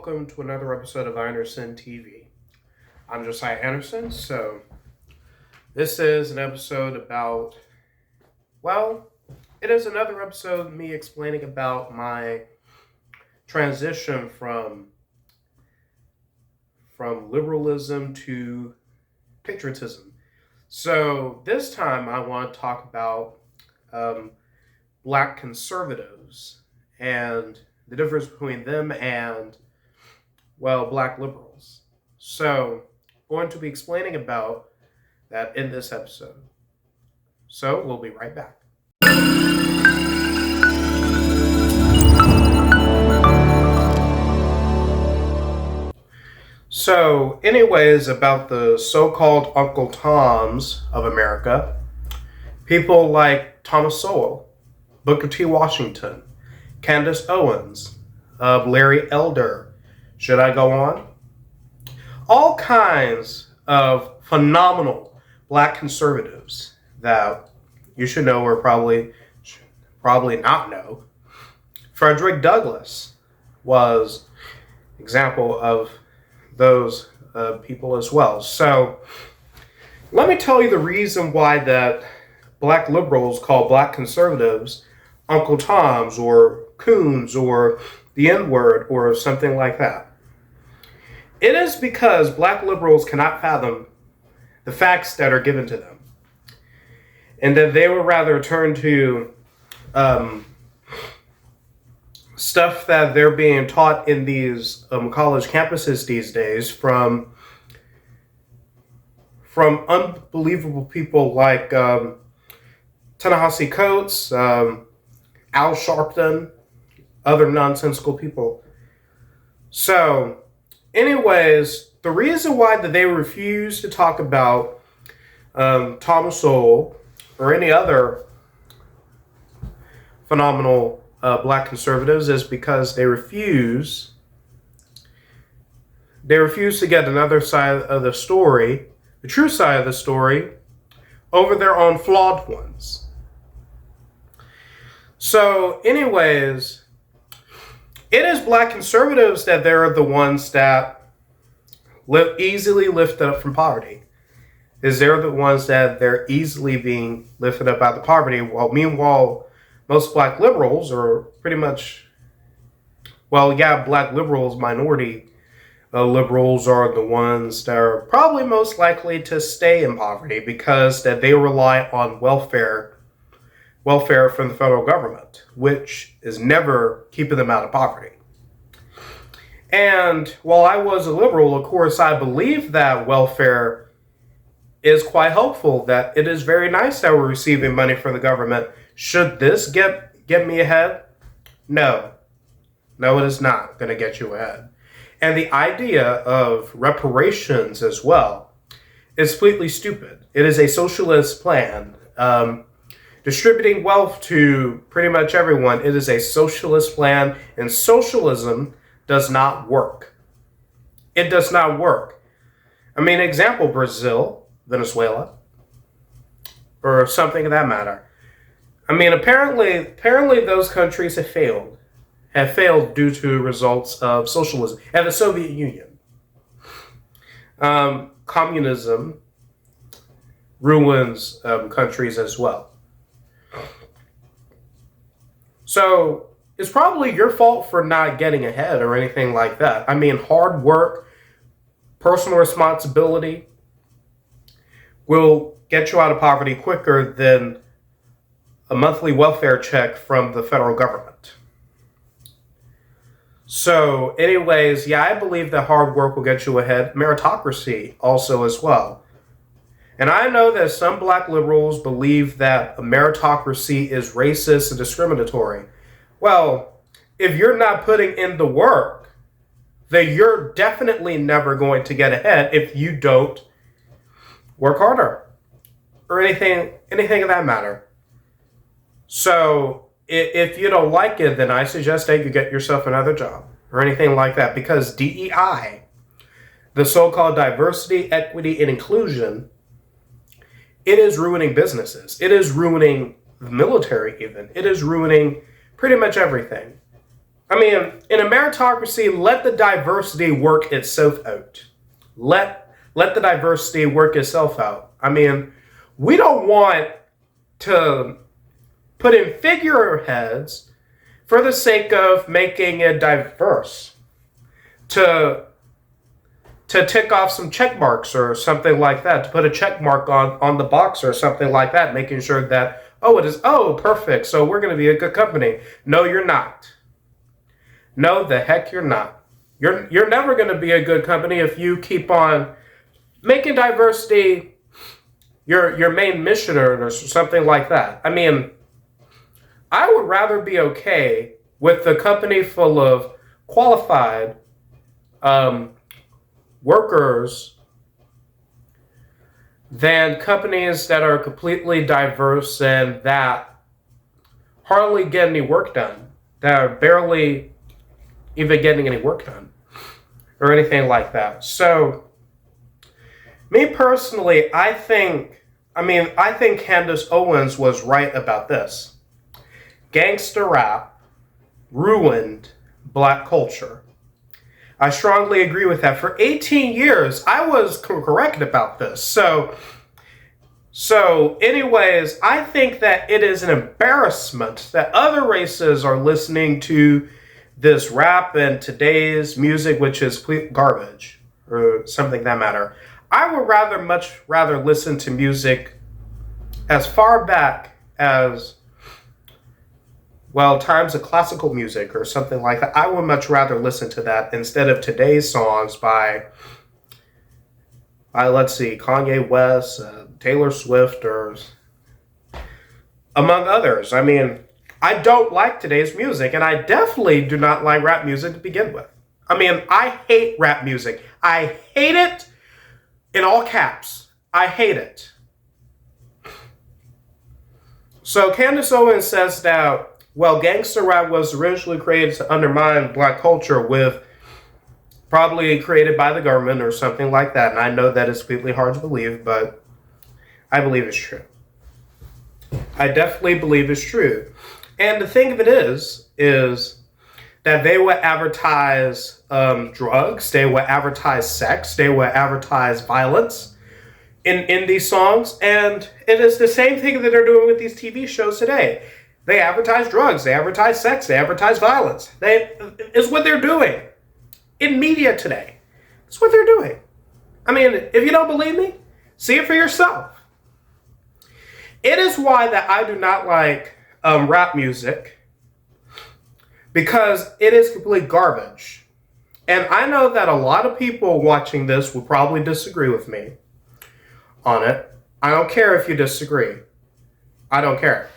welcome to another episode of Anderson TV. I'm Josiah Anderson. So, this is an episode about, it is another episode of me explaining about my transition from liberalism to patriotism. So, this time I want to talk about black conservatives and the difference between them and, black liberals. So, I'm going to be explaining about that in this episode. So, we'll be right back. So, anyways, about the so-called Uncle Toms of America, people like Thomas Sowell, Booker T. Washington, Candace Owens, Larry Elder, should I go on? All kinds of phenomenal black conservatives that you should know or probably not know. Frederick Douglass was an example of those people as well. So let me tell you the reason why that black liberals call black conservatives Uncle Toms or coons or the N-word or something like that. It is because black liberals cannot fathom the facts that are given to them, and that they would rather turn to stuff that they're being taught in these college campuses these days from unbelievable people like Ta-Nehisi Coates, Al Sharpton, other nonsensical people. So, anyways, the reason why that they refuse to talk about Thomas Sowell or any other phenomenal black conservatives is because they refuse to get another side of the story, the true side of the story, over their own flawed ones. So, anyways, it is black conservatives that they're the ones that easily lifted up from poverty. They're the ones that they're easily being lifted up out of poverty. Meanwhile, most black liberals are pretty much, black liberals, minority liberals are the ones that are probably most likely to stay in poverty because that they rely on welfare from the federal government, which is never keeping them out of poverty. And while I was a liberal, of course, I believe that welfare is quite helpful, that it is very nice that we're receiving money from the government. Should this get me ahead? No. No, it is not going to get you ahead. And the idea of reparations as well is completely stupid. It is a socialist plan. Distributing wealth to pretty much everyone. It is a socialist plan, and socialism does not work. It does not work. I mean, example, Brazil, Venezuela, or something of that matter. I mean, apparently those countries have failed due to results of socialism. And the Soviet Union. Communism ruins countries as well. So, it's probably your fault for not getting ahead or anything like that. I mean, hard work, personal responsibility will get you out of poverty quicker than a monthly welfare check from the federal government. So, anyways, I believe that hard work will get you ahead. Meritocracy also as well. And I know that some black liberals believe that a meritocracy is racist and discriminatory. Well, if you're not putting in the work, then you're definitely never going to get ahead if you don't work harder or anything of that matter. So if you don't like it, then I suggest that you get yourself another job or anything like that, because DEI, the so-called diversity, equity, and inclusion, it is ruining businesses. It is ruining the military even. It is ruining pretty much everything. I mean, in a meritocracy, let the diversity work itself out. Let the diversity work itself out. I mean, we don't want to put in figureheads for the sake of making it diverse, to tick off some check marks or something like that, to put a check mark on the box or something like that, making sure that, perfect, so we're going to be a good company. No, you're not. No, the heck you're not. You're never going to be a good company if you keep on making diversity your main mission or something like that. I mean, I would rather be okay with the company full of qualified workers than companies that are completely diverse and that hardly get any work done, that are barely even getting any work done or anything like that. So, me personally, I think Candace Owens was right about this. Gangsta rap ruined black culture. I strongly agree with that. For 18 years, I was correct about this. So anyways, I think that it is an embarrassment that other races are listening to this rap and today's music, which is garbage or something that matter. I would much rather listen to music as far back as, well, times of classical music or something like that. I would much rather listen to that instead of today's songs by let's see, Kanye West, Taylor Swift, or among others. I mean, I don't like today's music, and I definitely do not like rap music to begin with. I mean, I hate rap music. I hate it in all caps. I hate it. So Candace Owens says that, well, gangster rap was originally created to undermine black culture, with probably created by the government or something like that. And I know that it's completely hard to believe, but I believe it's true. I definitely believe it's true. And the thing of it is that they would advertise drugs, they would advertise sex, they would advertise violence in these songs. And it is the same thing that they're doing with these TV shows today. They advertise drugs, they advertise sex, they advertise violence. It's what they're doing in media today. It's what they're doing. I mean, if you don't believe me, see it for yourself. It is why that I do not like rap music, because it is complete garbage. And I know that a lot of people watching this will probably disagree with me on it. I don't care if you disagree. I don't care.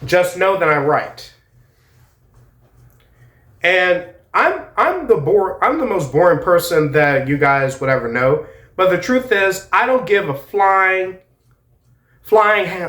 Just know that I'm right. And I'm the most boring person that you guys would ever know. But the truth is, I don't give a flying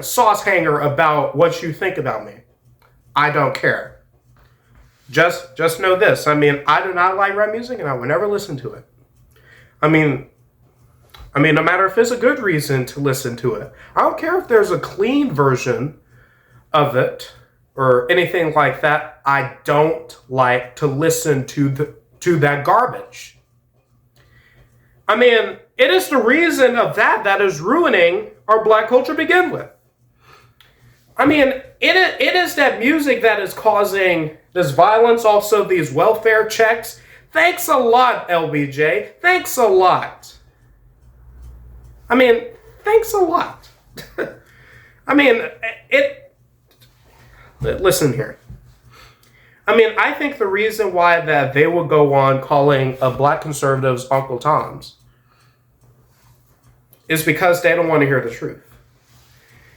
sauce hanger about what you think about me. I don't care. Just know this. I mean, I do not like rap music, and I will never listen to it. I mean, no matter if it's a good reason to listen to it. I don't care if there's a clean version of it or anything like that. I don't like to listen to that garbage. I mean, it is the reason of that is ruining our black culture to begin with. I mean, it is that music that is causing this violence, also these welfare checks. Thanks a lot, LBJ. Thanks a lot. I mean, thanks a lot. I mean, listen here. I mean, I think the reason why that they will go on calling black conservatives Uncle Toms is because they don't want to hear the truth.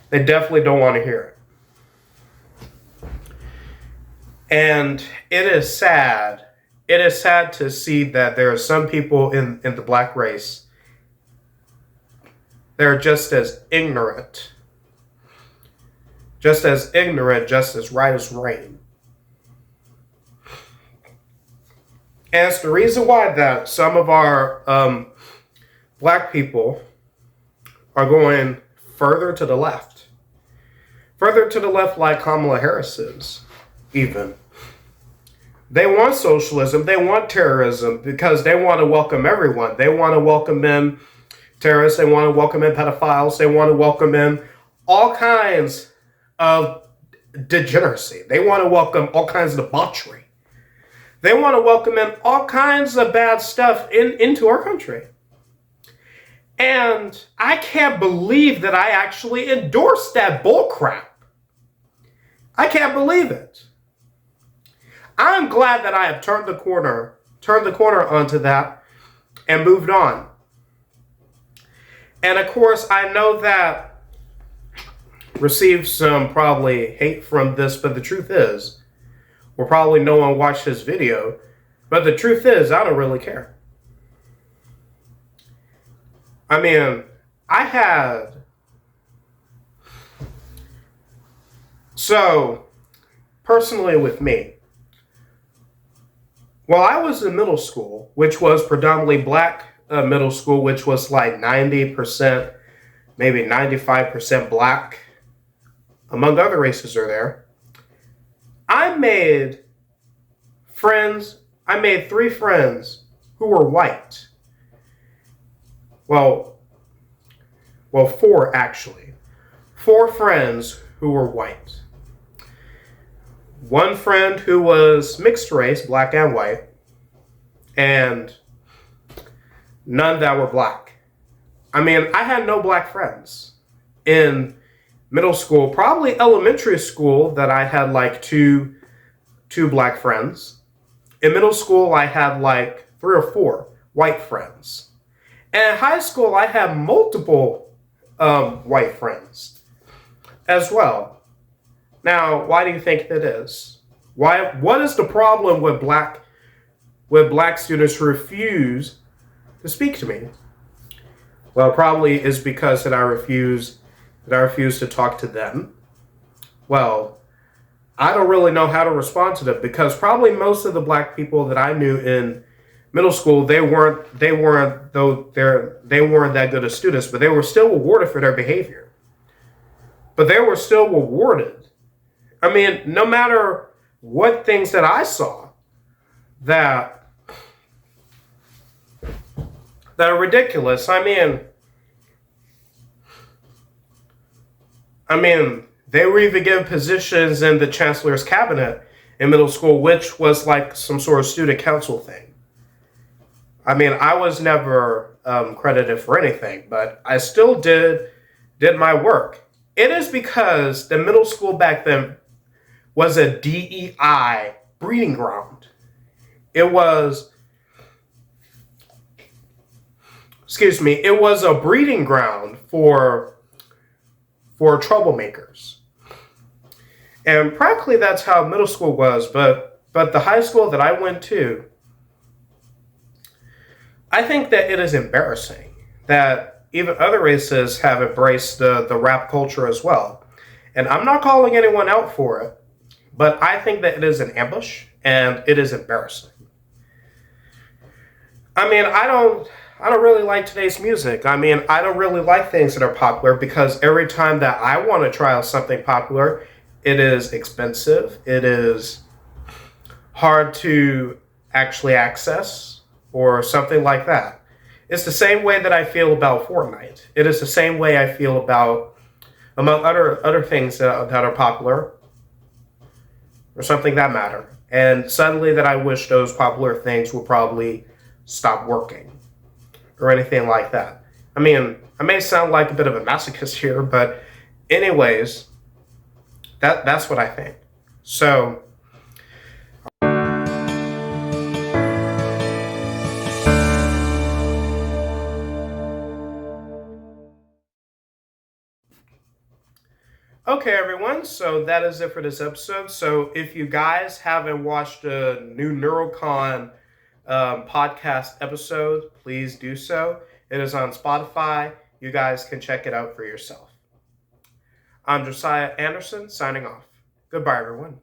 They definitely don't want to hear it. And it is sad. It is sad to see that there are some people in the black race that are just as ignorant, just as right as rain. And it's the reason why that some of our black people are going further to the left like Kamala Harris is, even. They want socialism. They want terrorism because they want to welcome everyone. They want to welcome in terrorists. They want to welcome in pedophiles. They want to welcome in all kinds of degeneracy. They want to welcome all kinds of debauchery. They want to welcome in all kinds of bad stuff into our country. And I can't believe that I actually endorsed that bullcrap. I can't believe it. I'm glad that I have turned the corner onto that and moved on. And of course, I know that received some probably hate from this, but the truth is, well, probably no one watched this video, but the truth is, I don't really care. I mean, personally with me, while I was in middle school, which was predominantly black middle school, which was like 90%, maybe 95% black, among other races are there, I made 3 friends who were white. Well, 4 actually. 4 friends who were white. 1 friend who was mixed race, black and white, and none that were black. I mean, I had no black friends in middle school. Probably elementary school that I had like two black friends. In middle school, I had like 3 or 4 white friends. And in high school, I had multiple white friends as well. Now, why do you think that is? What is the problem with black students who refuse to speak to me? Well, probably is because that I refuse to talk to them. Well, I don't really know how to respond to them because probably most of the black people that I knew in middle school, they weren't that good of students, but they were still rewarded for their behavior. But they were still rewarded. I mean, no matter what things that I saw that are ridiculous. I mean, they were even given positions in the chancellor's cabinet in middle school, which was like some sort of student council thing. I mean, I was never credited for anything, but I still did my work. It is because the middle school back then was a DEI breeding ground. It was a breeding ground for troublemakers. And practically that's how middle school was, but the high school that I went to, I think that it is embarrassing that even other races have embraced the rap culture as well. And I'm not calling anyone out for it, but I think that it is an ambush and it is embarrassing. I mean, I don't really like today's music. I mean, I don't really like things that are popular because every time that I want to try out something popular, it is expensive. It is hard to actually access or something like that. It's the same way that I feel about Fortnite. It is the same way I feel about, among other things that are popular or something that matter. And suddenly that I wish those popular things would probably stop working or anything like that. I mean, I may sound like a bit of a masochist here, but anyways, that's what I think. So, okay, everyone, so that is it for this episode. So if you guys haven't watched a new NeuroCon podcast episode, please do so. It is on Spotify. You guys can check it out for yourself. I'm Josiah Anderson, signing off. Goodbye, everyone.